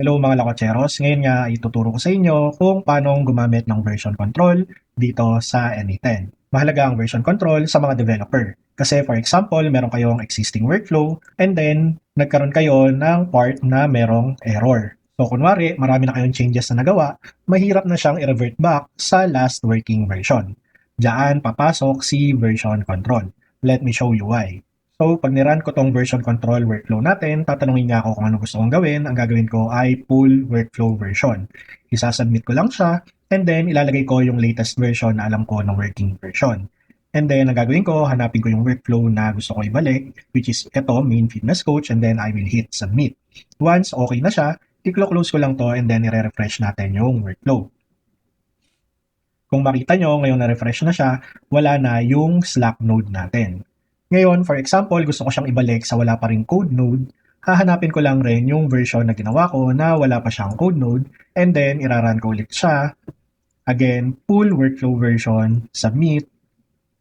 Hello mga lakotseros, ngayon nga ituturo ko sa inyo kung paano gumamit ng version control dito sa NA10. Mahalaga ang version control sa mga developer. Kasi for example, meron kayong existing workflow and then nagkaroon kayo ng part na merong error. So kunwari, marami na kayong changes na nagawa, mahirap na siyang i-revert back sa last working version. Diyan papasok si version control. Let me show you why. So, pag niran ko tong version control workflow natin, tatanungin niya ako kung ano gusto kong gawin. Ang gagawin ko ay pull workflow version. Isasubmit ko lang siya, and then ilalagay ko yung latest version na alam ko ng working version. And then, ang gagawin ko, hanapin ko yung workflow na gusto ko ibalik, which is ito, main fitness coach, and then I will hit submit. Once okay na siya, i-close ko lang to, and then i-refresh natin yung workflow. Kung makita nyo, ngayon na-refresh na siya, wala na yung Slack node natin. Ngayon, for example, gusto ko siyang ibalik sa wala pa ring code node, hahanapin ko lang rin yung version na ginawa ko na wala pa siyang code node, and then iraran ko ulit siya. Again, pull workflow version, submit,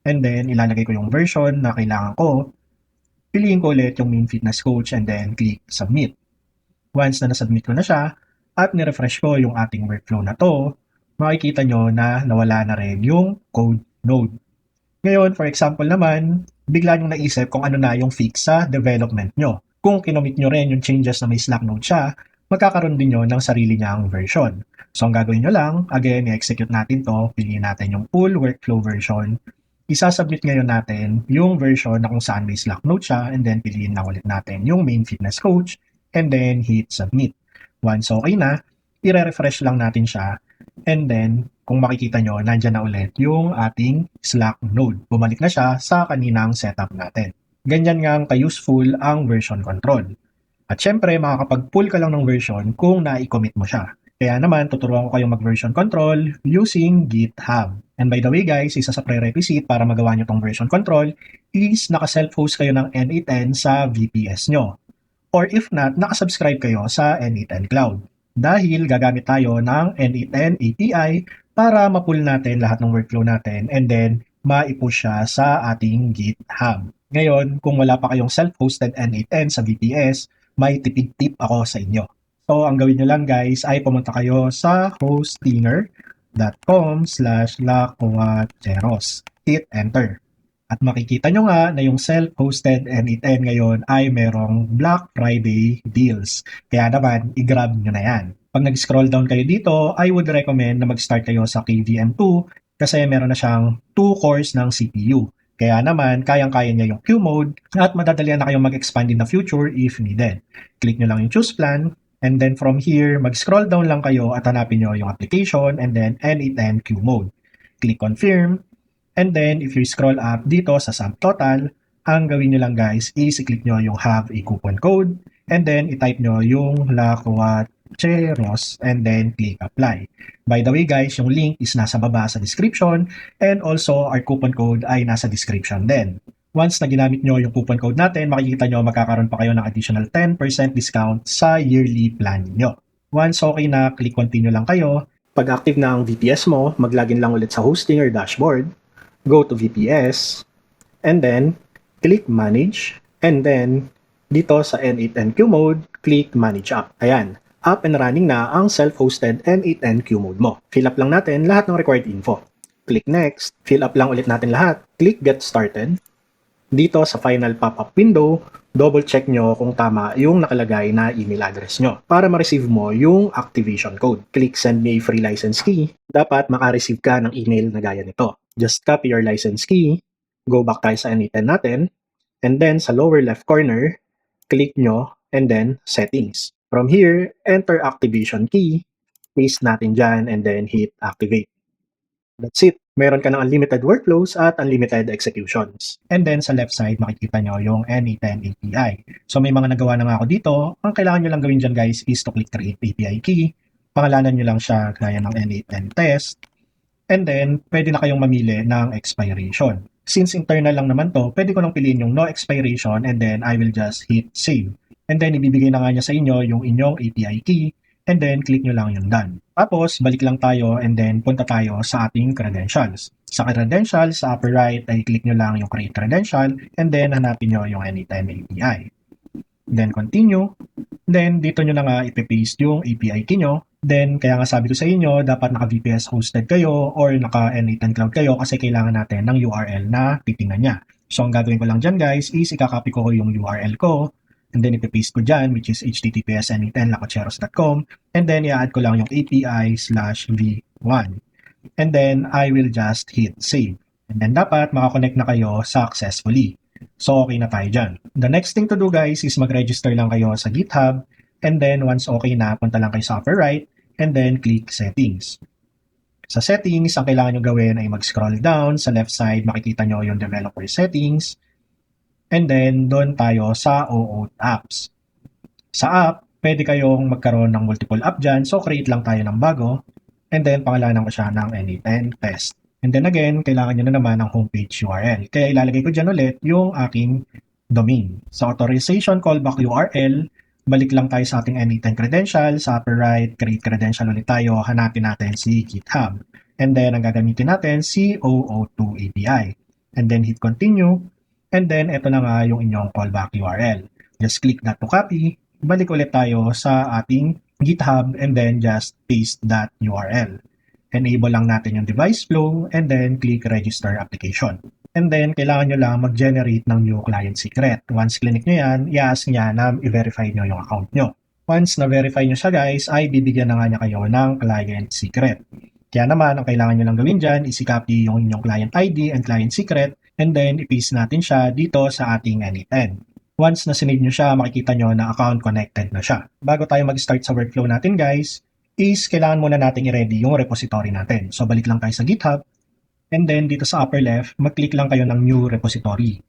and then ilalagay ko yung version na kailangan ko. Piliin ko ulit yung main fitness coach and then click submit. Once na nasubmit ko na siya, at nirefresh ko yung ating workflow na to, makikita nyo na nawala na rin yung code node. Ngayon, for example naman, bigla nyo naisip kung ano na yung fix sa development nyo. Kung kinomit nyo rin yung changes na may Slack node siya, magkakaroon din nyo ng sarili niyang version. So, ang gagawin nyo lang, again, i-execute natin to, piliin natin yung full workflow version, isasubmit ngayon natin yung version na kung saan may Slack node siya, and then piliin lang ulit natin yung main fitness coach, and then hit submit. Once okay na, i-refresh lang natin siya, and then kung makikita nyo, nandyan na ulit yung ating Slack node. Bumalik na siya sa kaninang setup natin. Ganyan nga ka-useful ang version control. At syempre, makakapag-pull ka lang ng version kung na-commit mo siya. Kaya naman, tuturuan ko kayong mag-version control using GitHub. And by the way guys, isa sa prerequisite para magawa nyo tong version control is naka-self-host kayo ng N8N sa VPS nyo. Or if not, nakasubscribe kayo sa N8N Cloud. Dahil gagamit tayo ng N8N API para ma-pull natin lahat ng workflow natin and then ma-push siya sa ating GitHub. Ngayon, kung wala pa kayong self-hosted N8N sa VPS, may tipid-tip ako sa inyo. So, ang gawin nyo lang guys ay pumunta kayo sa hostinger.com/lacoacheros. Hit enter. At makikita nyo nga na yung self-hosted N8N ngayon ay merong Black Friday deals. Kaya naman, i-grab nyo na yan. Pag nag-scroll down kayo dito, I would recommend na mag-start kayo sa KVM2 kasi meron na siyang 2 cores ng CPU. Kaya naman, kayang-kaya niya yung Q-mode at madadalian na kayong mag-expand in the future if needed. Click nyo lang yung choose plan, and then from here, mag-scroll down lang kayo at hanapin nyo yung application and then N8N Q-mode. Click confirm, and then if you scroll up dito sa subtotal, ang gawin nyo lang guys is i-click nyo yung have a coupon code, and then i-type nyo yung Lacoacheros and then click apply. By the way guys, yung link is nasa baba sa description and also our coupon code ay nasa description din. Once na ginamit nyo yung coupon code natin, makikita nyo magkakaroon pa kayo ng additional 10% discount sa yearly plan nyo. Once okay na, click continue lang kayo. Pag active na ang VPS mo, mag-login lang ulit sa Hostinger dashboard, go to VPS, and then click manage, and then dito sa N8N Q mode, click manage app. Ayan, up and running na ang self-hosted N8N Q mode mo. Fill up lang natin lahat ng required info. Click next, fill up lang ulit natin lahat. Click get started. Dito sa final pop-up window, double check nyo kung tama yung nakalagay na email address nyo para ma-receive mo yung activation code. Click send me a free license key. Dapat maka-receive ka ng email na gaya nito. Just copy your license key, go back tayo sa N8N natin, and then sa lower left corner, click nyo, and then settings. From here, enter activation key, paste natin dyan, and then hit activate. That's it. Meron ka ng unlimited workflows at unlimited executions. And then sa left side, makikita nyo yung N8N API. So may mga nagawa na nga ako dito. Ang kailangan nyo lang gawin dyan guys is to click create API key. Pangalanan nyo lang siya gaya ng N8N test. And then, pwede na kayong mamili ng expiration. Since internal lang naman to, pwede ko lang piliin yung no expiration and then I will just hit save. And then, ibibigay na nga niya sa inyo yung inyong API key and then click nyo lang yung done. Tapos, balik lang tayo and then punta tayo sa ating credentials. Sa credentials, sa upper right, ay click nyo lang yung create credential and then hanapin nyo yung N8N API. then continue, then dito nyo na nga ipipaste yung API key nyo. Then kaya nga sabi ko sa inyo, dapat naka-VPS hosted kayo or naka-N8N Cloud kayo kasi kailangan natin ng URL na titingnan niya. So ang gagawin ko lang dyan guys is ikakopy ko yung URL ko and then ipipaste ko dyan which is https://n8n.lacocheros.com and then i-add ko lang yung API/v1 and then I will just hit save. And then dapat makakonect na kayo successfully. So okay na tayo dyan. The next thing to do guys is mag-register lang kayo sa GitHub and then once okay na, punta lang kayo sa upper right and then click settings. Sa settings, ang kailangan nyo gawin ay mag-scroll down. Sa left side, makikita nyo yung developer settings. And then, doon tayo sa OAuth apps. Sa app, pwede kayong magkaroon ng multiple app dyan. So, create lang tayo ng bago. And then, pangalanan ko siya ng N8N test. And then again, kailangan nyo na naman ng homepage URL. Kaya ilalagay ko dyan ulit yung aking domain. Sa authorization callback URL, balik lang tayo sa ating N8N credential. Sa upper right, create credential ulit tayo. Hanapin natin si GitHub. And then, ang gagamitin natin si OAuth2 API. And then, hit continue. And then, ito na nga yung inyong callback URL. Just click that to copy. Balik ulit tayo sa ating GitHub and then just paste that URL. Enable lang natin yung device flow and then click register application. And then, kailangan nyo lang mag-generate ng new client secret. Once clinic nyo yan, i-ask niya na i-verify nyo yung account nyo. Once na-verify nyo siya guys, ay bibigyan na nga niya kayo ng client secret. Kaya naman, ang kailangan nyo lang gawin dyan is i-copy yung inyong client ID and client secret and then i-paste natin siya dito sa ating N8N. Once na sinave nyo siya, makikita nyo na account connected na siya. Bago tayo mag-start sa workflow natin guys, is kailangan muna natin i-ready yung repository natin. So balik lang tayo sa GitHub. And then, dito sa upper left, mag-click lang kayo ng new repository.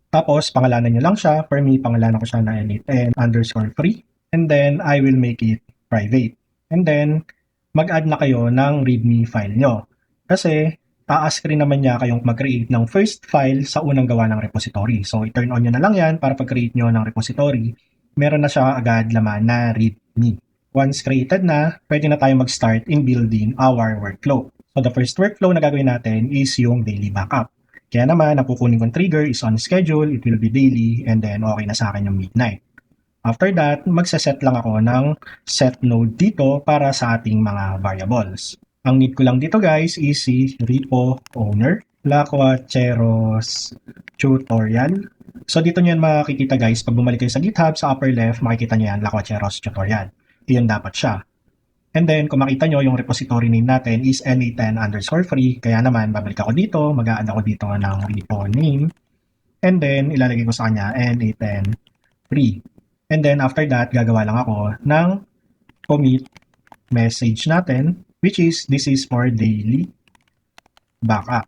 Tapos, pangalanan nyo lang siya. For me, pangalanan ko siya na N8N_free. And then, I will make it private. And then, mag-add na kayo ng readme file nyo. Kasi, a-ask rin naman niya kayong mag-create ng first file sa unang gawa ng repository. So, i-turn on nyo na lang yan para pag-create nyo ng repository, meron na siya agad laman na readme. Once created na, pwede na tayo mag-start in building our workflow. So the first workflow na gagawin natin is yung daily backup. Kaya naman, ang kukunin kong trigger is on schedule, it will be daily, and then okay na sa akin yung midnight. After that, magsaset lang ako ng set node dito para sa ating mga variables. Ang need ko lang dito guys is si repo owner, Lacocheros tutorial. So dito nyo yan makikita guys, pag bumalik kayo sa GitHub, sa upper left, makikita nyo yan, Lacocheros tutorial. Iyan dapat siya. And then, kung makita nyo, yung repository name natin is N8N_free. Kaya naman, babalik ako dito, mag-a-add ako dito ng repo name. And then, ilalagay ko sa kanya N8N_free. And then, after that, gagawa lang ako ng commit message natin, which is, this is for daily backup.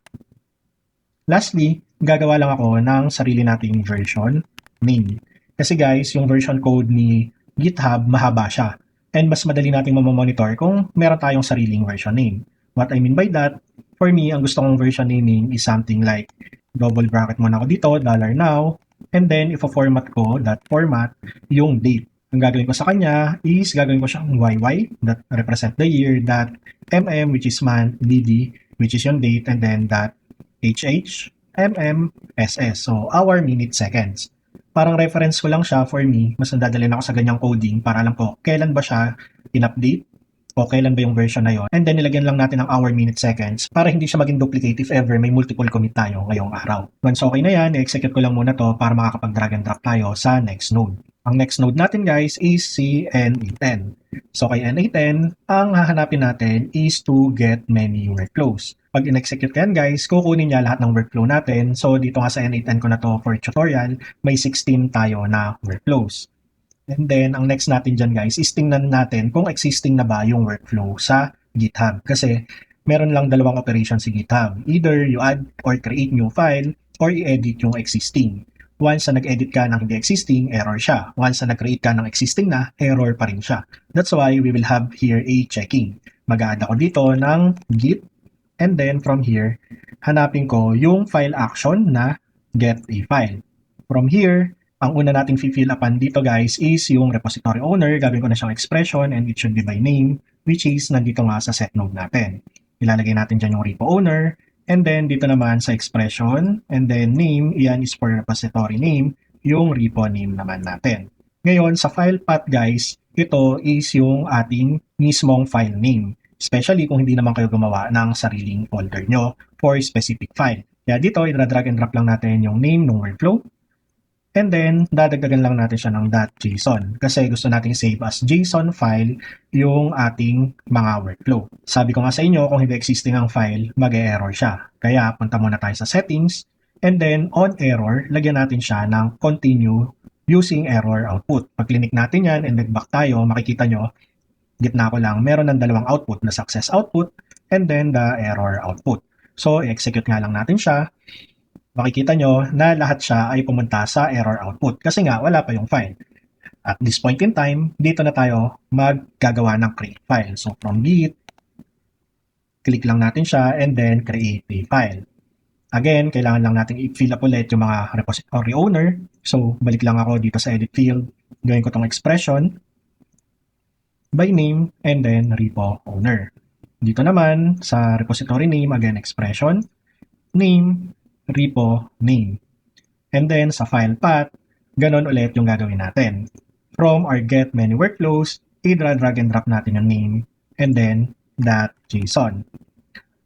Lastly, gagawa lang ako ng sarili nating version name. Kasi guys, yung version code ni GitHub, mahaba siya. And mas madali nating mamamonitor kung meron tayong sariling version name. What I mean by that, for me, ang gusto kong version naming is something like double bracket muna ako dito, $now, and then ifo-format ko, that format, yung date. Ang gagawin ko sa kanya is gagawin ko siyang YY, that represent the year, that MM, which is month, DD, which is yung date, and then that HH, MM, SS. So, hour, minute, seconds. Parang reference ko lang siya for me, mas nadadalhin ako sa ganyang coding para alam ko kailan ba siya in-update o kailan ba yung version na yon. And then nilagyan lang natin ng hour, minute, seconds para hindi siya maging duplicate if ever may multiple commit tayo ngayong araw. Once okay na yan, i-execute ko lang muna to para makakapag-drag and drop tayo sa next node. Ang next node natin guys is si N8N. So kay N8N, ang hahanapin natin is to get many workflows. Pag in-execute yan guys, kukunin niya lahat ng workflow natin. So dito nga sa N8N ko na to for tutorial, may 16 tayo na workflows. And then, ang next natin dyan guys, is tingnan natin kung existing na ba yung workflow sa GitHub. Kasi meron lang dalawang operations si GitHub. Either you add or create new file or i-edit yung existing. Once na nag-edit ka ng hindi existing, error siya. Once na nag-create ka ng existing na, error pa rin siya. That's why we will have here a checking. Mag-add ako dito ng git and then from here, hanapin ko yung file action na get a file. From here, ang una nating fill upan dito guys is yung repository owner. Gagawin ko na siyang expression and it should be by name, which is nandito nga sa set node natin. Ilalagay natin dyan yung repo owner. And then, dito naman sa expression, and then name, iyan is for repository name, yung repo name naman natin. Ngayon, sa file path guys, ito is yung ating mismong file name. Especially kung hindi naman kayo gumawa ng sariling folder nyo for specific file. Kaya dito, i-drag and drop lang natin yung name ng workflow. And then, dadagdagan lang natin siya ng .json kasi gusto nating save as JSON file yung ating mga workflow. Sabi ko nga sa inyo, kung hindi existing ang file, mag-e-error siya. Kaya punta muna tayo sa settings and then on error, lagyan natin siya ng continue using error output. Pag click natin yan and nag-back tayo, makikita nyo, gitna ko lang, meron ng dalawang output na success output and then the error output. So, i-execute nga lang natin siya. Makikita nyo na lahat siya ay pumunta sa error output kasi nga wala pa yung file. At this point in time, dito na tayo maggagawa ng create file. So from git, click lang natin siya and then create a file. Again, kailangan lang natin i-fill up ulit yung mga repository owner. So balik lang ako dito sa edit field. Gawin ko tong expression by name and then repo owner. Dito naman sa repository name, again expression, name, repo name. And then sa file path, ganon ulit yung gagawin natin. From our get many workflows, i-drag and drop natin yung name and then .json.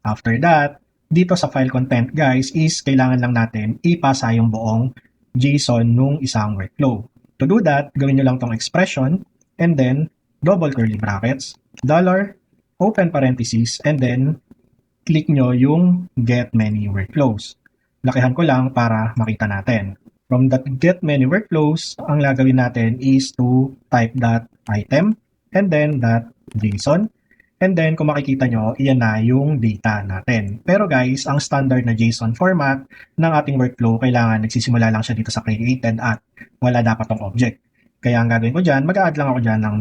After that, dito sa file content guys is kailangan lang natin ipasa yung buong JSON nung isang workflow. To do that, gawin nyo lang tong expression and then double curly brackets, dollar, open parentheses, and then click nyo yung get many workflows. Lakihan ko lang para makita natin. From that get many workflows, ang gagawin natin is to type that item and then that JSON. And then kung makikita nyo, iyan na yung data natin. Pero guys, ang standard na JSON format ng ating workflow, kailangan nagsisimula lang siya dito sa created at wala dapat tong object. Kaya ang gagawin ko dyan, mag-add lang ako dyan ng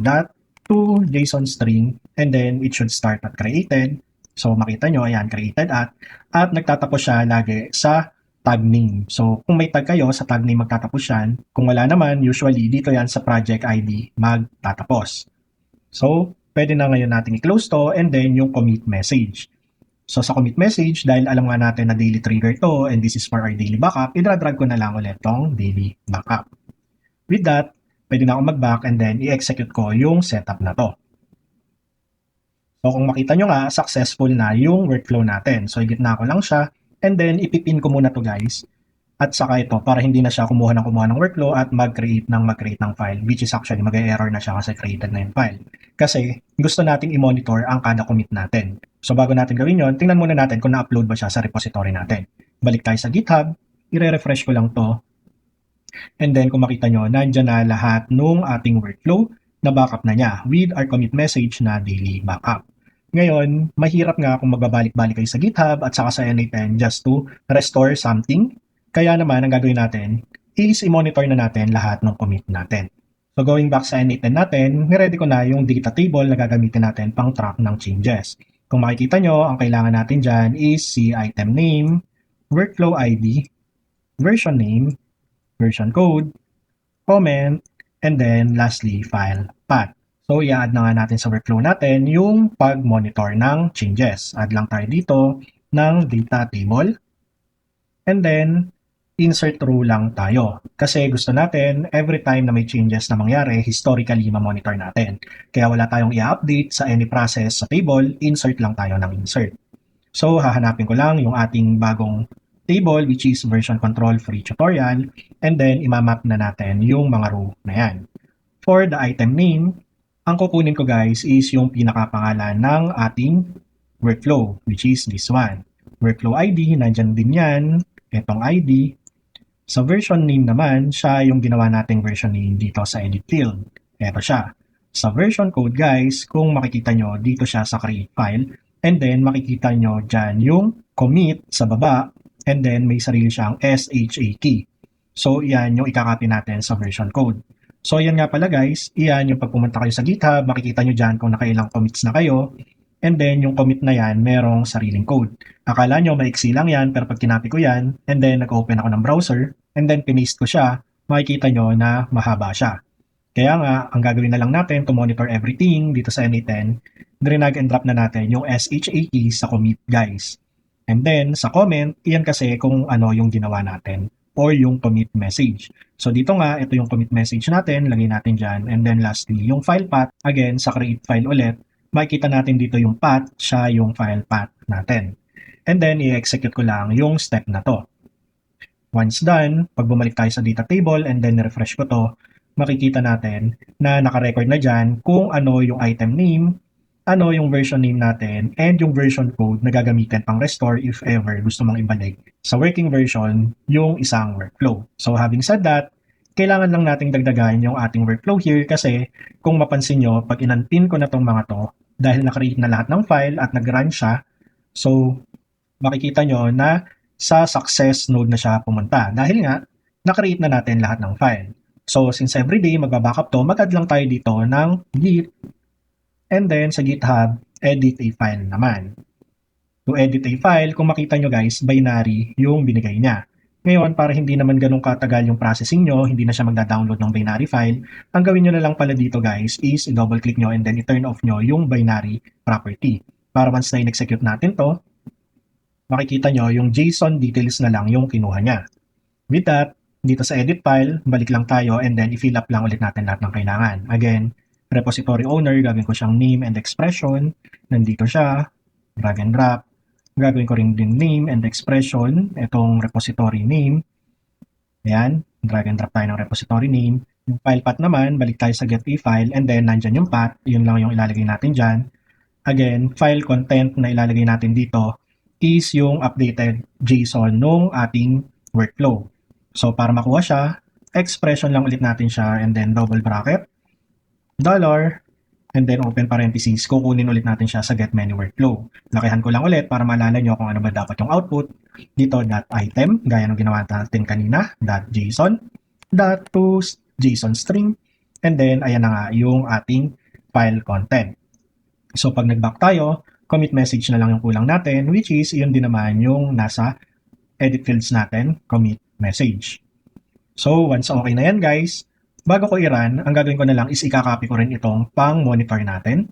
to JSON string and then it should start at created. So makita nyo, ayan, created at nagtatapos siya lagi sa tag name. So kung may tag kayo, sa tag name magtatapos yan. Kung wala naman, usually dito yan sa project ID magtatapos. So pwede na ngayon natin i-close to and then yung commit message. So sa commit message, dahil alam nga natin na daily trigger to and this is for our daily backup, i-drag ko na lang ulit tong daily backup. With that, pwede na ako mag-back and then i-execute ko yung setup na to. So kung makita nyo nga, successful na yung workflow natin. So i-gitna ko lang siya and then ipipin ko muna to guys. At saka ito, para hindi na siya kumuha ng workflow at mag-create ng file, which is actually mag-error na siya kasi created na yung file. Kasi gusto nating i-monitor ang kada commit natin. So bago natin gawin yon, tingnan muna natin kung na-upload ba siya sa repository natin. Balik tayo sa GitHub, i-refresh ko lang to. And then kung makita nyo, nandyan na lahat nung ating workflow na backup na niya with our commit message na daily backup. Ngayon, mahirap nga kung magbabalik-balik kayo sa GitHub at saka sa N8N just to restore something. Kaya naman, ang gagawin natin is i-monitor na natin lahat ng commit natin. So going back sa N8N natin, niready ko na yung data table na gagamitin natin pang track ng changes. Kung makikita nyo, ang kailangan natin dyan is si item name, workflow ID, version name, version code, comment, and then lastly, file path. So, i-add na nga natin sa workflow natin yung pag-monitor ng changes. Add lang tayo dito ng data table. And then, insert row lang tayo. Kasi gusto natin, every time na may changes na mangyari, historically ma-monitor natin. Kaya wala tayong i-update sa any process sa table, insert lang tayo ng insert. So, hahanapin ko lang yung ating bagong table, which is version control free tutorial. And then, imamap na natin yung mga row na yan. For the item name, ang kukunin ko guys is yung pinakapangalan ng ating workflow, which is this one. Workflow ID, nandyan din yan. Itong ID. Sa version name naman, siya yung ginawa nating version name dito sa edit field. Ito siya. Sa version code guys, kung makikita nyo, dito siya sa create file. And then, makikita nyo dyan yung commit sa baba. And then, may sarili siyang SHA key. So, yan yung ikakopy natin sa version code. So, yan nga pala guys, iyan yung pag pumunta kayo sa GitHub, makikita nyo dyan kung nakailang commits na kayo. And then, yung commit na yan, merong sariling code. Akala nyo, maiksi lang yan, pero pag kinapi ko yan, and then nag-open ako ng browser, and then pinaste ko siya, makikita nyo na mahaba siya. Kaya nga, ang gagawin na lang natin to monitor everything dito sa N8N, drag and drop na natin yung SHA key sa commit guys. And then, sa comment, iyan kasi kung ano yung ginawa natin or yung commit message. So dito nga, ito yung commit message natin, lagay natin dyan. And then lastly, yung file path, again, sa create file ulit, makikita natin dito yung path, siya yung file path natin. And then, i-execute ko lang yung step na to. Once done, pag bumalik tayo sa data table and then refresh ko to, makikita natin na naka-record na dyan kung ano yung item name, ano yung version name natin, and yung version code na gagamitin pang restore if ever gusto mong ibalik sa working version yung isang workflow. So having said that, kailangan lang nating dagdagan yung ating workflow here kasi kung mapansin nyo, pag inunpin ko na tong mga to, dahil na-create na lahat ng file at nag-run siya, so makikita nyo na sa success node na siya pumunta dahil nga na-create na natin lahat ng file. So since everyday magba-backup to, mag-add lang tayo dito ng git and then sa GitHub, edit a file naman. To edit a file, kung makita nyo guys, binary yung binigay niya. Ngayon, para hindi naman ganun katagal yung processing nyo, hindi na siya magda-download ng binary file, ang gawin nyo na lang pala dito guys is i-double-click nyo and then i-turn off nyo yung binary property. Para once na in-execute natin to, makikita nyo yung JSON details na lang yung kinuha niya. With that, dito sa edit file, balik lang tayo and then i-fill up lang ulit natin lahat ng kailangan. Again, repository owner, gagawin ko siyang name and expression. Nandito siya, drag and drop. Gagawin ko rin din name and expression, itong repository name. Ayan, drag and drop tayo ng repository name. Yung file path naman, balik tayo sa get a file and then nandyan yung path, yun lang yung ilalagay natin dyan. Again, file content na ilalagay natin dito is yung updated JSON nung ating workflow. So para makuha siya, expression lang ulit natin siya and then double bracket, dollar, and then open parentheses, kukunin ulit natin siya sa get menu workflow. Lakihan ko lang ulit para maalala nyo kung ano ba dapat yung output. Dito, .item, gaya ng ginawa natin kanina, .json, .toString, JSON string, and then ayan na nga yung ating file content. So pag nag-back tayo, commit message na lang yung kulang natin, which is yun din naman yung nasa edit fields natin, commit message. So once okay na yan guys, bago ko i-run, ang gagawin ko na lang is i-copy ko rin itong pang monitor natin.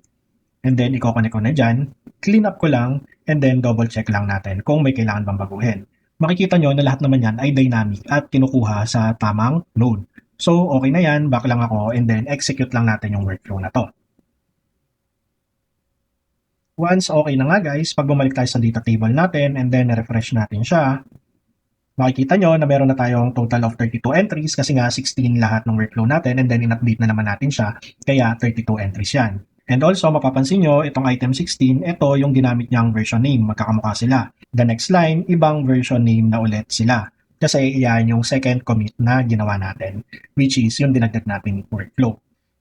And then i-connect ko na dyan, clean up ko lang, and then double check lang natin kung may kailangan bang baguhin. Makikita nyo na lahat naman yan ay dynamic at kinukuha sa tamang node. So okay na yan, back lang ako, and then execute lang natin yung workflow na to. Once okay na nga guys, pag bumalik tayo sa data table natin and then refresh natin siya, makikita nyo na meron na tayong total of 32 entries kasi nga 16 lahat ng workflow natin and then in-update na naman natin siya, kaya 32 entries yan. And also, mapapansin nyo, itong item 16, ito yung ginamit niyang version name, magkakamukha sila. The next line, ibang version name na ulit sila. Kasi iyan yung second commit na ginawa natin, which is yung dinagdag natin workflow.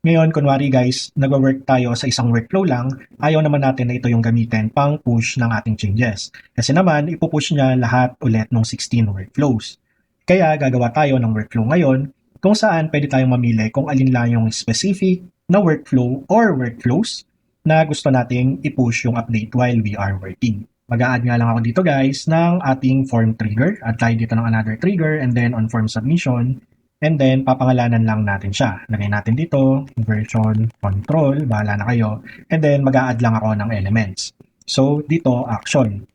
Ngayon, kunwari guys, nag-work tayo sa isang workflow lang, ayaw naman natin na ito yung gamitin pang push ng ating changes. Kasi naman, ipupush niya lahat ulit ng 16 workflows. Kaya gagawa tayo ng workflow ngayon kung saan pwede tayong mamili kung alin lang yung specific na workflow or workflows na gusto nating i-push yung update while we are working. Mag-a-add nga lang ako dito guys ng ating form trigger. Add tayo dito ng another trigger and then on form submission. And then, papangalanan lang natin siya. Lagay natin dito, version control, bahala na kayo. And then, mag-a-add lang ako ng elements. So, dito, action.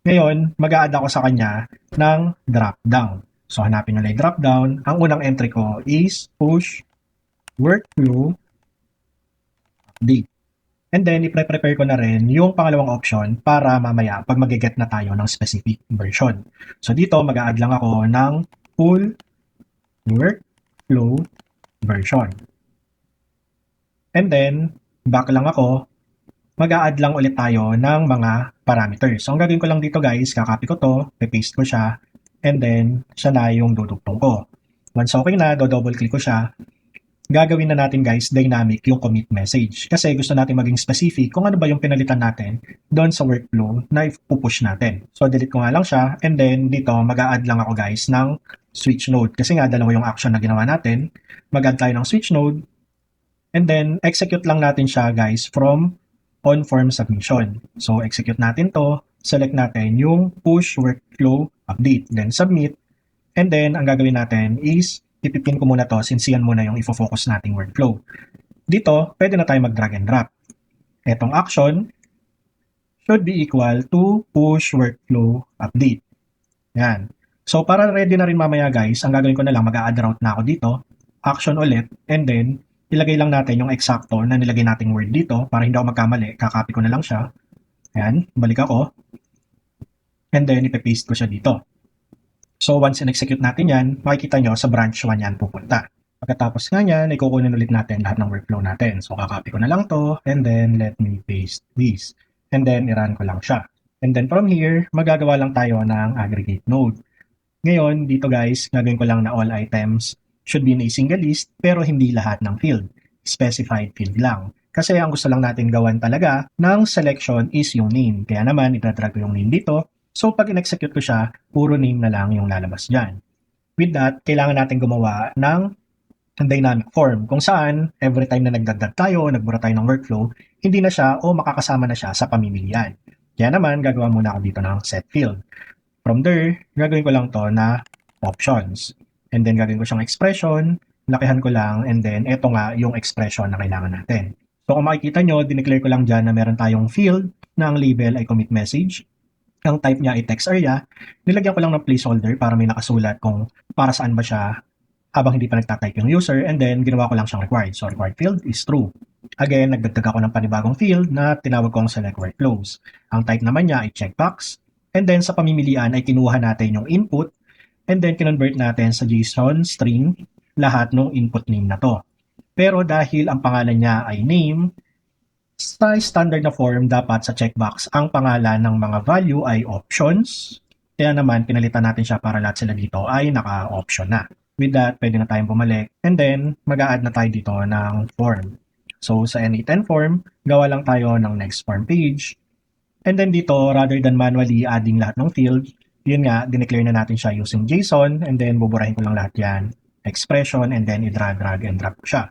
Ngayon, mag-a-add ako sa kanya ng drop-down. So, hanapin nyo lang yung drop-down. Ang unang entry ko is push workflow update. And then, i-prepare ko na rin yung pangalawang option para mamaya pag mag-get na tayo ng specific version. So, dito, mag-a-add lang ako ng full workflow version. And then, back lang ako, mag-a-add lang ulit tayo ng mga parameters. So, ang gagawin ko lang dito guys, kakopy ko to, paste ko siya, and then, siya na yung dudugtong ko. Once okay na, double click ko siya, gagawin na natin guys, dynamic yung commit message. Kasi gusto natin maging specific kung ano ba yung pinalitan natin doon sa workflow na ipupush natin. So, delete ko nga lang siya, and then dito, mag-a-add lang ako guys ng switch node. Kasi nga, dalawa yung action na ginawa natin. Mag-add tayo ng switch node. And then, execute lang natin siya, guys, from on form submission. So, execute natin to. Select natin yung push workflow update. Then, submit. And then, ang gagawin natin is, ipipin ko muna to since yan muna yung ifo-focus nating workflow. Dito, pwede na tayo mag-drag and drop. Etong action should be equal to push workflow update. Yan. So para ready na rin mamaya guys, ang gagawin ko na lang, mag-a-add route na ako dito, action ulit, and then ilagay lang natin yung eksakto na nilagay nating word dito para hindi ako magkamali. Kakopy ko na lang siya. Ayan, balik ako. And then ipe-paste ko siya dito. So once in-execute natin yan, makikita nyo sa branch 1 yan pupunta. Pagkatapos nga yan, ikukunin ulit natin lahat ng workflow natin. So kakopy ko na lang to, and then let me paste this. And then i-run ko lang siya. And then from here, magagawa lang tayo ng aggregate node. Ngayon, dito guys, gagawin ko lang na all items should be in a single list, pero hindi lahat ng field. Specified field lang. Kasi ang gusto lang natin gawan talaga ng selection is yung name. Kaya naman, itadrag ko yung name dito. So pag in-execute ko siya, puro name na lang yung lalabas dyan. With that, kailangan natin gumawa ng dynamic form kung saan every time na nagdagdag tayo, nagbura tayo ng workflow, hindi na siya o makakasama na siya sa pamimilian. Kaya naman, gagawa muna ako dito ng set field. From there, gagawin ko lang to na options. And then gagawin ko siyang expression, lakihan ko lang, and then eto nga yung expression na kailangan natin. So kung makikita nyo, dineclare ko lang dyan na meron tayong field na ang label ay commit message. Ang type niya ay text area. Nilagyan ko lang ng placeholder para may nakasulat kung para saan ba siya habang hindi pa nagtatype yung user, and then ginawa ko lang siyang required. So required field is true. Again, nagdagdag ako ng panibagong field na tinawag kong select workflows. Ang type naman niya ay checkbox. And then sa pamimilian ay kinuha natin yung input and then kinonvert natin sa JSON string lahat ng input name na to. Pero dahil ang pangalan niya ay name, sa standard na form dapat sa checkbox ang pangalan ng mga value ay options. Kaya naman pinalitan natin siya para lahat sila dito ay naka-option na. With that, pwede na tayong bumalik and then mag-a-add na tayo dito ng form. So sa N810 form, gawa lang tayo ng next form page. And then dito, rather than manually adding lahat ng field, yun nga, dineclare na natin siya using JSON, and then buburahin ko lang lahat yan, expression, and then i-drag, and drop ko siya.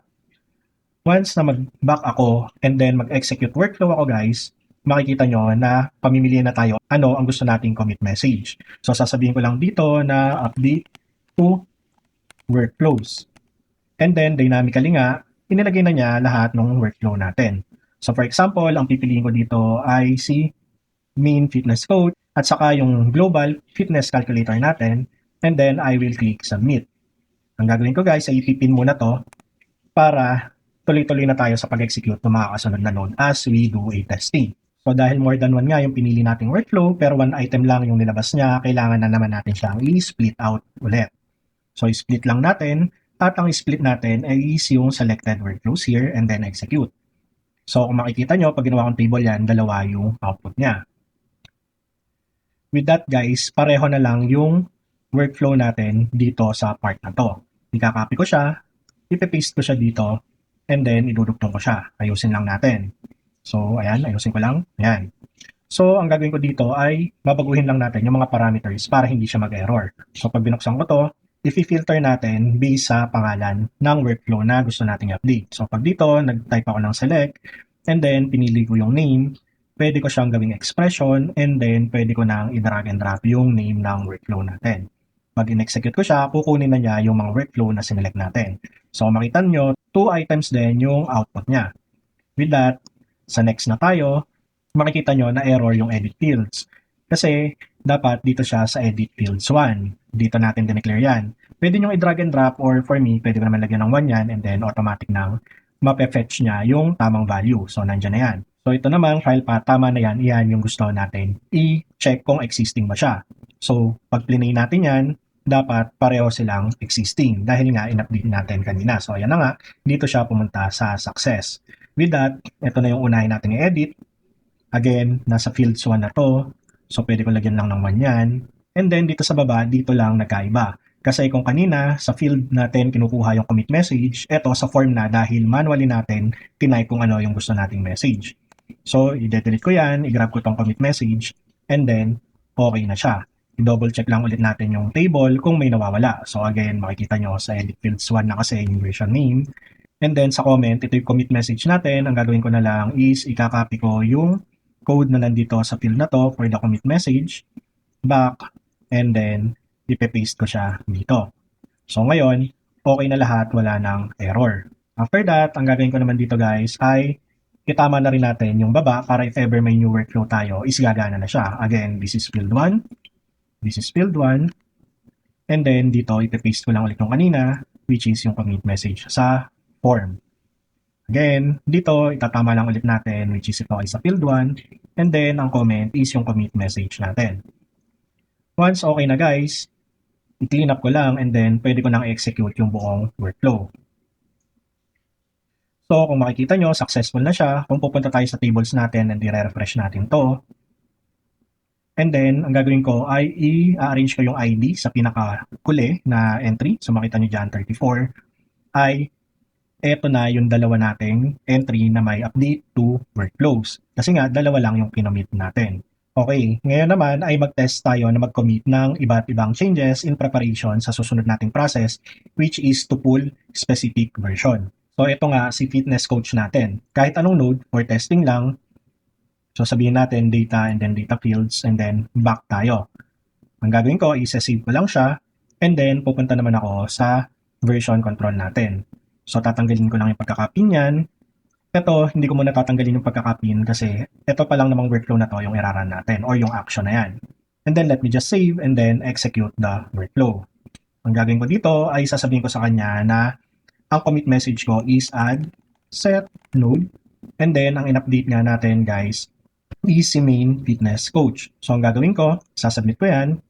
Once na mag-back ako, and then mag-execute workflow ako guys, makikita nyo na pamimili na tayo ano ang gusto nating commit message. So sasabihin ko lang dito na update to workflows. And then dynamically nga, inilagay na niya lahat ng workflow natin. So for example, ang pipiliin ko dito ay si main fitness code at saka yung global fitness calculator natin, and then I will click submit. Ang gagawin ko guys ay ipipin muna to para tuloy-tuloy na tayo sa pag-execute ng mga kasunod na node as we do a testing. So dahil more than one nga yung pinili nating workflow pero one item lang yung nilabas niya, kailangan na naman natin siyang i-split out ulit. So i-split lang natin at ang i-split natin ay is yung selected workflows here and then execute. So kung makikita nyo, pag ginawa kong table yan, dalawa yung output niya. With that guys, pareho na lang yung workflow natin dito sa part na to. Ikakopy ko siya, ipe-paste ko siya dito, and then idudugtong ko siya. Ayusin lang natin. So ayan, ayusin ko lang. Ayan. So ang gagawin ko dito ay babaguhin lang natin yung mga parameters para hindi siya mag-error. So pag binuksan ko to, i-filter natin based sa pangalan ng workflow na gusto nating i-update. So pag dito, nag-type ako ng select, and then pinili ko yung name, pwede ko siyang gawing expression, and then pwede ko nang i-drag and drop yung name ng workflow natin. Pag in-execute ko siya, kukunin na niya yung mga workflow na sinelect natin. So makita nyo, 2 items din yung output niya. With that, sa next na tayo, makikita nyo na error yung edit fields. Kasi dapat dito siya sa edit fields 1. Dito natin dineclare yan. Pwede nyo i-drag and drop or for me, pwede ko naman lagyan ng 1 yan and then automatic nang mape-fetch niya yung tamang value. So nandyan na yan. So ito naman, file path, tama na yan. Iyan yung gusto natin. I-check kung existing ba siya. So pag plinay natin yan, dapat pareho silang existing dahil nga in-update natin kanina. So ayan na nga, dito siya pumunta sa success. With that, ito na yung unahin natin i-edit. Again, nasa fields 1 na to. So pwede ko lagyan lang ng 1 yan. And then dito sa baba, dito lang nagkaiba. Kasi kung kanina sa field natin kinukuha yung commit message, eto sa form na dahil manually natin tinype kung ano yung gusto nating message. So i-delete ko yan, i-grab ko tong commit message, and then okay na siya. I-double check lang ulit natin yung table kung may nawawala. So again, makikita nyo sa edit fields 1 na kasi yung version name. And then sa comment, ito yung commit message natin. Ang gagawin ko na lang is ikakopy ko yung code na nandito sa field na to for the commit message, back, and then ipe-paste ko siya dito. So ngayon, okay na lahat, wala nang error. After that, ang gagawin ko naman dito guys ay itama na rin natin yung baba para if ever may new workflow tayo, is gagana na siya. Again, this is field 1, this is field 1, And then dito, ipapaste ko lang ulit yung kanina, which is yung commit message sa form. Again, dito, itatama lang ulit natin, which is ito ay sa field 1. And then, ang comment is yung commit message natin. Once okay na guys, i-clean up ko lang and then pwede ko nang i-execute yung buong workflow. So, kung makikita nyo, successful na siya. Kung pupunta tayo sa tables natin and i-refresh natin to. And then, ang gagawin ko ay i-arrange ko yung ID sa pinaka-huli na entry. So, makita nyo dyan, 34, ay eto na yung dalawa nating entry na may update to workflows. Kasi nga, dalawa lang yung kinomit natin. Okay, ngayon naman ay mag-test tayo na mag-commit ng iba't ibang changes in preparation sa susunod nating process, which is to pull specific version. So, ito nga si fitness coach natin. Kahit anong node for testing lang, so sabihin natin data and then data fields and then back tayo. Ang gagawin ko, isa-save ko lang siya and then pupunta naman ako sa version control natin. So, tatanggalin ko lang yung pagka-copy niyan. Ito, hindi ko muna tatanggalin yung pagka-copy kasi ito pa lang namang workflow na to yung iraran natin or yung action na yan. And then, let me just save and then execute the workflow. Ang gagawin ko dito ay sasabihin ko sa kanya na ang commit message ko is add set node and then ang in-update nga natin guys is si main fitness coach. So ang gagawin ko, sasubmit ko yan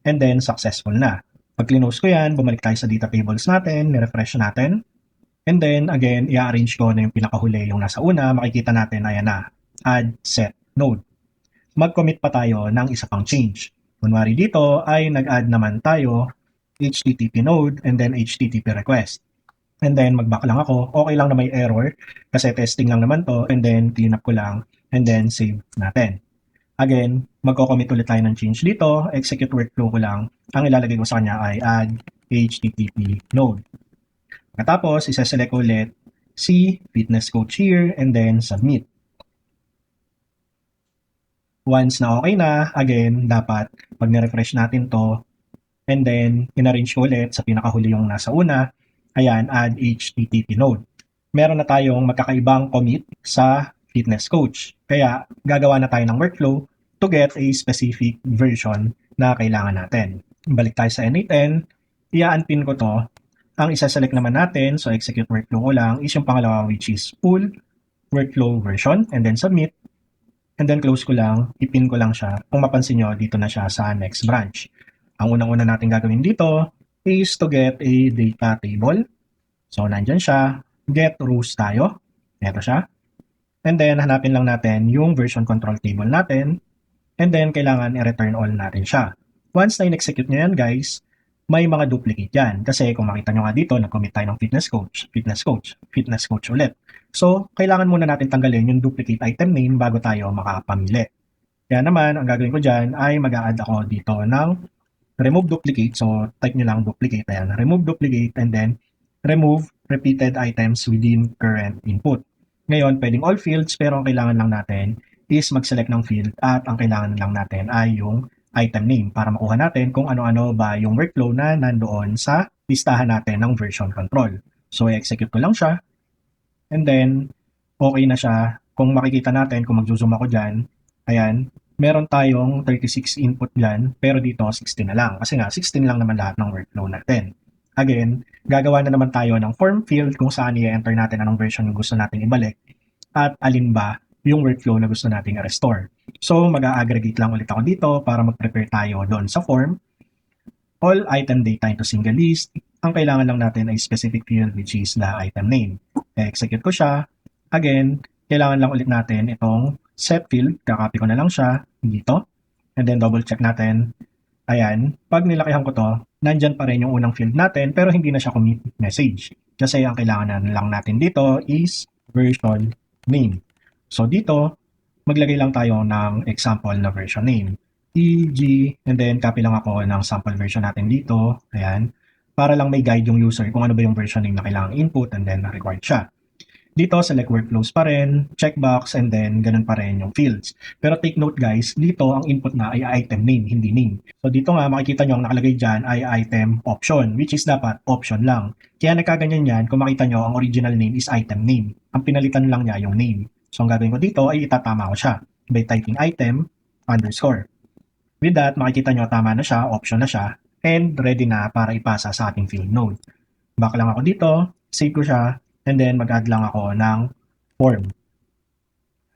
and then successful na. Pag close ko yan, bumalik tayo sa data tables natin, ni-refresh natin and then again, i-arrange ko na yung pinakahuli yung nasa una, makikita natin ayan na, add set node. Mag-commit pa tayo ng isa pang change. Kunwari dito ay nag-add naman tayo HTTP node and then HTTP request. And then, mag-back lang ako. Okay lang na may error kasi testing lang naman to. And then, clean up ko lang. And then, save natin. Again, magko-commit ulit tayo ng change dito. Execute workflow ko lang. Ang ilalagay ko sa kanya ay add HTTP node. Tapos, isa-select ulit si fitness coach here and then submit. Once na okay na, again, dapat pag ni-refresh natin to and then, in-arrange ko ulit sa pinakahuli yung nasa una, ayan, add HTTP node. Meron na tayong magkakaibang commit sa fitness coach. Kaya gagawa na tayo ng workflow to get a specific version na kailangan natin. Balik tayo sa N8N, i-unpin ko to. Ang isa-select naman natin, so execute workflow ko lang, is yung pangalawa which is pull workflow version and then submit. And then close ko lang, ipin ko lang siya. Kung mapansin nyo, dito na siya sa next branch. Ang unang-una natin gagawin dito is to get a data table. So, nandyan siya. Get rows tayo. Ito siya. And then, hanapin lang natin yung version control table natin. And then, kailangan i-return all natin siya. Once na in-execute nyo yan, guys, may mga duplicate yan. Kasi kung makita nyo nga dito, nag-commit tayo ng fitness coach ulit. So, kailangan muna natin tanggalin yung duplicate item name bago tayo makapamili. Kaya naman, ang gagawin ko dyan ay mag-a-add ako dito ng remove duplicate. So, type nyo lang duplicate. Ayan, remove duplicate and then remove repeated items within current input. Ngayon, pwedeng all fields pero ang kailangan lang natin is mag-select ng field at ang kailangan lang natin ay yung item name para makuha natin kung ano-ano ba yung workflow na nandoon sa listahan natin ng version control. So, i-execute ko lang siya and then okay na siya. Kung makikita natin, kung mag-zoom ako dyan, ayan, meron tayong 36 input dyan, pero dito 16 na lang. Kasi nga, 16 lang naman lahat ng workflow natin. Again, gagawa na naman tayo ng form field kung saan i-enter natin anong version yung gusto natin ibalik at alin ba yung workflow na gusto nating i-restore. So, mag-a-aggregate lang ulit ako dito para mag-prepare tayo doon sa form. All item data into single list. Ang kailangan lang natin ay specific field which is the item name. I-execute ko siya. Again, kailangan lang ulit natin itong set field, kakopy ko na lang siya dito, and then double check natin. Ayan, pag nilakihan ko to, nandyan pa rin yung unang field natin, pero hindi na siya commit message. Kasi ang kailangan lang natin dito is version name. So dito, maglagay lang tayo ng example na version name. EG, and then copy lang ako ng sample version natin dito. Ayan, para lang may guide yung user kung ano ba yung version name na kailangang input and then required siya. Dito, select workflows pa rin, checkbox, and then ganun pa rin yung fields. Pero take note guys, dito ang input na ay item name, hindi name. So dito nga, makikita nyo ang nakalagay dyan ay item option, which is dapat option lang. Kaya nagkaganyan yan, kung makita nyo, ang original name is item name. Ang pinalitan lang niya yung name. So ang gagawin ko dito ay itatama ko siya by typing item underscore. With that, makikita nyo tama na siya, option na siya. and ready na para ipasa sa ating field node. Back lang ako dito, save ko siya, and then mag-add lang ako ng form.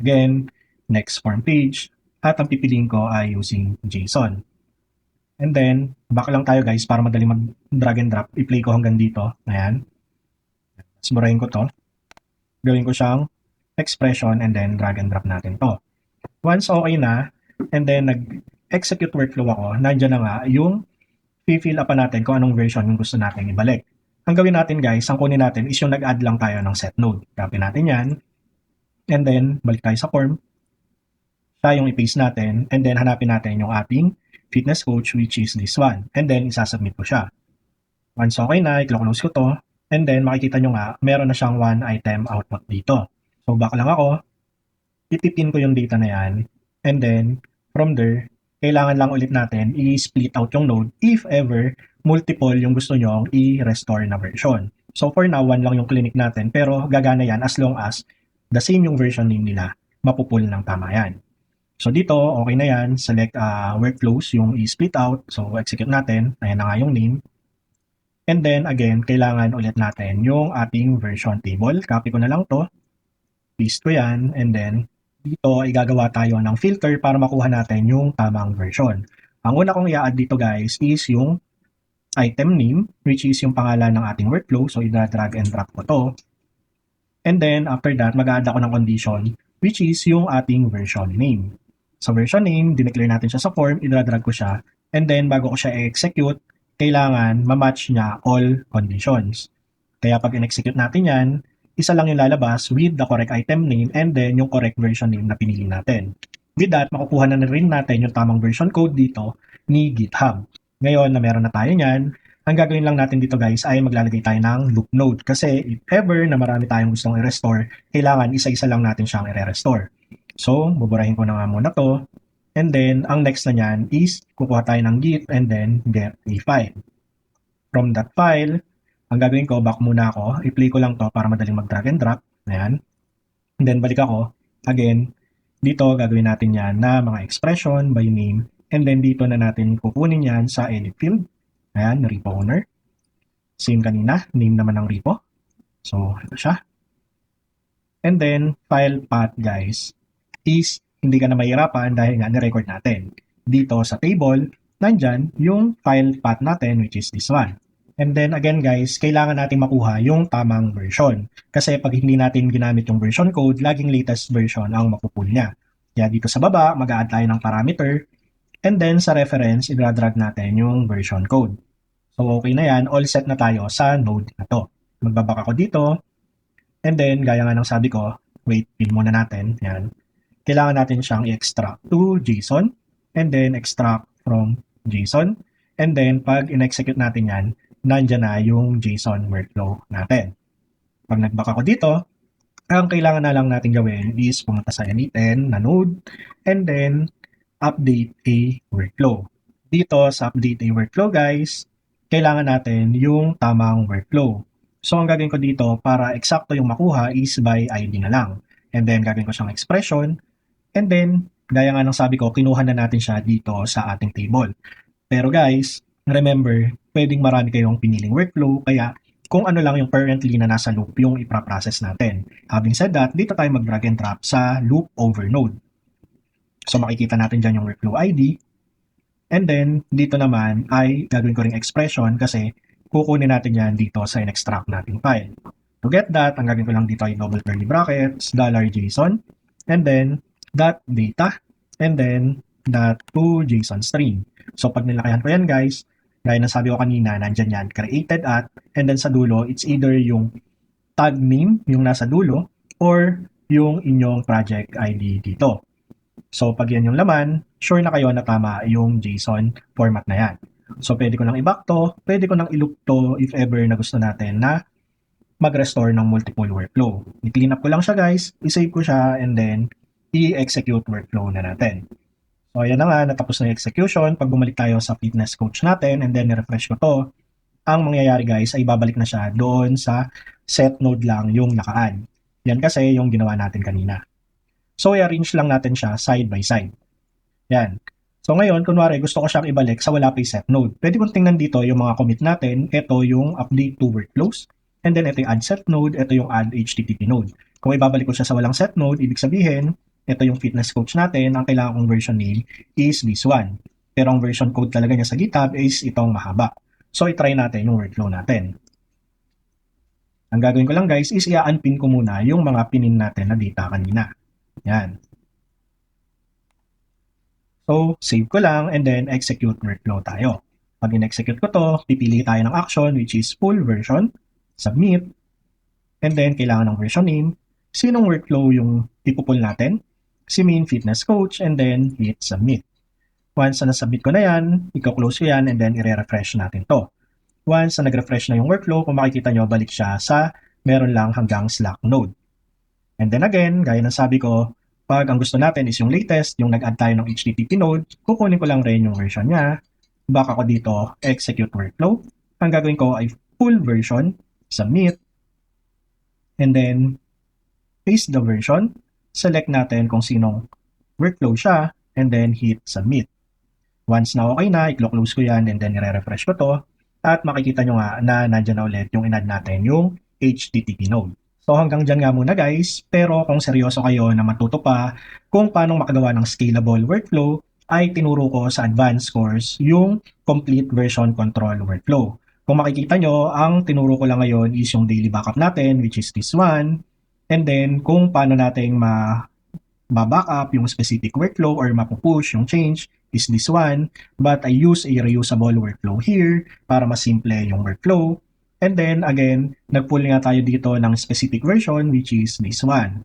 Again, next form page, at ang pipiliin ko ay using JSON. And then, back lang tayo guys para madali mag-drag and drop. I-play ko hanggang dito. Ayan. Sumurahin ko to. Gawin ko siyang expression and then drag and drop natin to. Once okay na, and then nag-execute workflow ako, nandiyan na nga yung fill up natin kung anong version yung gusto natin ibalik. Ang gawin natin guys, ang kunin natin is yung nag-add lang tayo ng set node. Copy natin yan. And then, balik tayo sa form. Siya yung i-paste natin. And then, hanapin natin yung ating fitness coach, which is this one. And then, isasubmit ko siya. Once okay na, i-close ko to. And then, makikita nyo nga, meron na siyang one item output dito. So, back lang ako. Itipin ko yung data na yan. And then, from there, kailangan lang ulit natin i-split out yung node if ever multiple yung gusto nyong i-restore na version. So, for now, one lang yung clinic natin. Pero, gagana yan as long as the same yung version name nila, mapupul ng tama yan. So dito, okay na yan. Select workflows, yung i-split out. So execute natin. Ayan na nga yung name. And then again, kailangan ulit natin yung ating version table. Copy ko na lang to. Paste ko yan. And then dito, igagawa tayo ng filter para makuha natin yung tamang version. Ang una kong i-add dito guys is yung item name, which is yung pangalan ng ating workflow. So i-drag and drop ko to. And then after that, mag-add ako ng condition, which is yung ating version name. Sa version name, dineclare natin siya sa form, i-drag ko siya, and then bago ko siya i-execute, kailangan ma-match niya all conditions. Kaya pag in-execute natin yan, isa lang yung lalabas with the correct item name and then yung correct version name na pinili natin. With that, makukuha na rin natin yung tamang version code dito ni GitHub. Ngayon na meron na tayo niyan, ang gagawin lang natin dito guys ay maglalagay tayo ng loop node kasi if ever na marami tayong gustong i-restore, kailangan isa-isa lang natin siyang i-restore. So, buburahin ko na nga muna to. And then, ang next na niyan is kukuha tayo ng git and then get a file. From that file, ang gagawin ko, back muna ako. I-play ko lang to para madaling mag-drag and drop. Ayan. And then, balik ako. Again, dito gagawin natin yan na mga expression by name. And then, dito na natin kukunin yan sa edit field. Ayan, repo owner. Same kanina, name naman ng repo. So, ito siya. And then, file path guys is hindi ka na mahirapan dahil nga ni-record natin. Dito sa table, nandyan yung file path natin which is this one. And then again guys, kailangan natin makuha yung tamang version. Kasi pag hindi natin ginamit yung version code, laging latest version ang mapupull niya. Kaya dito sa baba, mag-a-add tayo ng parameter. And then sa reference, i-drag natin yung version code. So okay na yan, all set na tayo sa node na to. Magbabak ako dito. And then, gaya nga ng sabi ko, wait, pin muna natin. Yan. Kailangan natin siyang i-extract to JSON and then extract from JSON. And then, pag in-execute natin yan, nandyan na yung JSON workflow natin. Pag nag-back ako dito, ang kailangan na lang natin gawin is pumunta sa N8N na node and then update a workflow. Dito sa update a workflow guys, kailangan natin yung tamang workflow. So, ang gagawin ko dito para eksakto yung makuha is by ID na lang. And then, gagawin ko siyang expression. And then, gaya nga ng sabi ko, kinuha na natin siya dito sa ating table. Pero guys, remember, pwedeng marami kayong piniling workflow, kaya kung ano lang yung currently na nasa loop yung ipaprocess natin. Having said that, dito tayo mag-drag and drop sa loop over node. So, makikita natin dyan yung workflow ID. And then, dito naman ay gagawin ko ring expression kasi kukunin natin yan dito sa in-extract nating file. To get that, ang gagawin ko lang dito ay double curly brackets, $JSON, and then .data, and then .toJSON string. So pag nilakayan ko yan guys, gaya ng sabi ko kanina, nandyan yan, created at, and then sa dulo, it's either yung tag name, yung nasa dulo, or yung inyong project ID dito. So pag yan yung laman, sure na kayo na tama yung JSON format na yan. So pwede ko nang i-back to, pwede ko nang i-loop to if ever na gusto natin na mag-restore ng multiple workflow. I-clean up ko lang siya guys, i-save ko siya, and then i-execute workflow na natin. So ayan na nga, natapos na yung execution. Pag bumalik tayo sa fitness coach natin and then i-refresh ko to, ang mangyayari guys ay babalik na siya doon sa set node lang yung naka-add. Yan kasi yung ginawa natin kanina. So i-arrange lang natin siya side by side. Yan. So ngayon, kunwari gusto ko siyang ibalik sa wala pay set node. Pwede kong tingnan dito yung mga commit natin. Ito yung update to workflows. And then ito yung add set node, ito yung add HTTP node. Kung ibabalik ko siya sa walang set node, ibig sabihin, ito yung fitness coach natin. Ang kailangan kong version name is this one. Pero ang version code talaga niya sa GitHub is itong mahaba. So itry natin yung workflow natin. Ang gagawin ko lang guys is i-unpin ko muna yung mga pinin natin na data kanina. Yan. So, save ko lang and then execute workflow tayo. Pag in-execute ko to, pipili tayo ng action which is full version, submit, and then kailangan ng version name. Sinong workflow yung ipupull natin? Si main fitness coach and then hit submit. Once na submit ko na yan, i-close ko yan and then i-refresh natin to. Once na nag-refresh na yung workflow, kung makikita nyo, balik siya sa meron lang hanggang Slack node. And then again, gaya ng sabi ko, pag ang gusto natin is yung latest, yung nag-add tayo ng HTTP node, kukunin ko lang rin yung version niya. Back ako dito, execute workflow. Ang gagawin ko ay full version, submit, and then paste the version. Select natin kung sinong workflow siya, and then hit submit. Once na okay na, i-close ko yan, and then i-refresh ko to. At makikita nyo nga na nandyan na ulit yung in-add natin, yung HTTP node. So hanggang dyan nga muna guys, pero kung seryoso kayo na matuto pa kung paano makagawa ng scalable workflow, ay tinuro ko sa advanced course yung complete version control workflow. Kung makikita nyo, ang tinuro ko lang ngayon is yung daily backup natin, which is this one. And then kung paano natin ma-backup yung specific workflow or mapupush yung change is this one. But I use a reusable workflow here para mas simple yung workflow. And then, again, nag-pull nga tayo dito ng specific version, which is this one.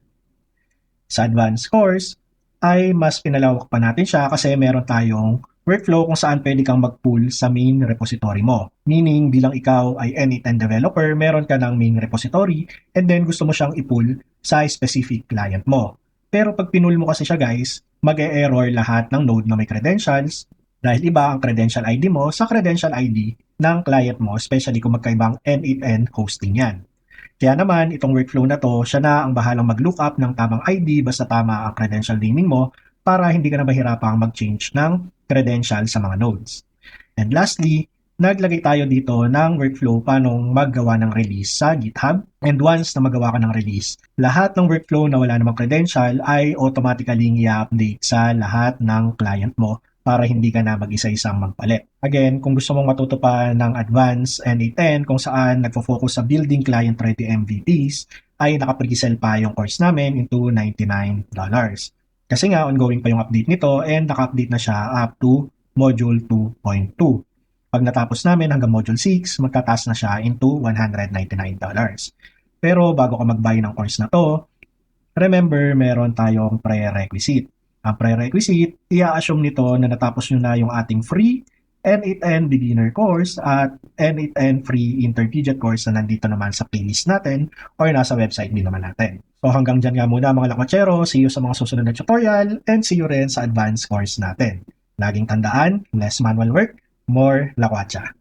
Sa advanced course, ay mas pinalawak pa natin siya kasi meron tayong workflow kung saan pwede kang mag-pull sa main repository mo. Meaning, bilang ikaw ay N8N developer, meron ka ng main repository, and then gusto mo siyang i-pull sa specific client mo. Pero pag pinull mo kasi siya guys, mag-e-error lahat ng node na may credentials, dahil iba ang credential ID mo sa credential ID ng client mo, especially kung magkaibang N8N hosting yan. Kaya naman, itong workflow na to, siya na ang bahalang mag-lookup ng tamang ID basta tama ang credential naming mo para hindi ka na mahirapang mag-change ng credential sa mga nodes. And lastly, naglagay tayo dito ng workflow paano maggawa ng release sa GitHub. And once na magawa ka ng release, lahat ng workflow na wala namang credential ay automatically i-update sa lahat ng client mo para hindi ka na mag-isa-isang magpalit. Again, kung gusto mong matuto pa ng advanced N8N kung saan nagfo-focus sa building client-ready MVPs, ay naka-pre-sell pa yung course namin into $99. Kasi nga, ongoing pa yung update nito and naka-update na siya up to Module 2.2. Pag natapos namin hanggang Module 6, magtataas na siya into $199. Pero bago ka mag-buy ng course na to, remember, meron tayong prerequisite. Ang prerequisite, i-assume nito na natapos nyo na yung ating free N8N beginner course at N8N free intermediate course na nandito naman sa playlist natin or nasa website din naman natin. So hanggang dyan nga muna mga lakwachero, see you sa mga susunod na tutorial and see you rin sa advanced course natin. Laging tandaan, less manual work, more lakwacha.